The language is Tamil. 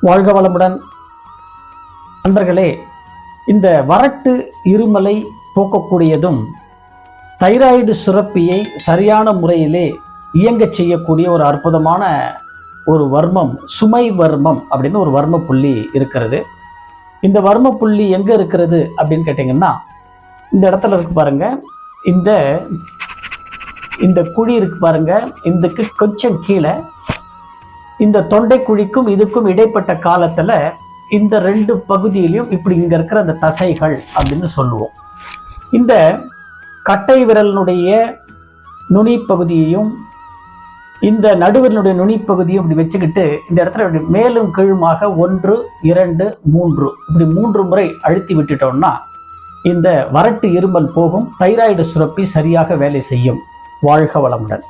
வாழ்க வளமுடன். நண்பர்களே, இந்த வறட்டு இருமலை போக்கக்கூடியதும் தைராய்டு சுரப்பியை சரியான முறையிலே இயங்க செய்யக்கூடிய ஒரு அற்புதமான ஒரு வர்மம், சுமை வர்மம் அப்படின்னு ஒரு வர்ம புள்ளி இருக்கிறது. இந்த வர்ம புள்ளி எங்க இருக்கிறது அப்படின்னு கேட்டீங்கன்னா, இந்த இடத்துல இருக்கு பாருங்க. இந்த குழி இருக்கு பாருங்க, இதுக்கு கொஞ்சம் கீழே இந்த தொண்டை குழிக்கும் இதுக்கும் இடைப்பட்ட காலத்துல இந்த ரெண்டு பகுதியிலையும் இப்படி இங்க இருக்கிற அந்த தசைகள் அப்படின்னு சொல்லுவோம். இந்த கட்டை விரலினுடைய நுனி பகுதியையும் இந்த நடுவினுடைய நுனி பகுதியும் இப்படி வச்சுக்கிட்டு இந்த இடத்துல இப்படி மேலும் கீழுமாக 1, 2, 3 இப்படி 3 முறை அழுத்தி விட்டுட்டோம்னா இந்த வறட்டு இருமல் போகும், தைராய்டு சுரப்பி சரியாக வேலை செய்யும். வாழ்க வளமுடன்.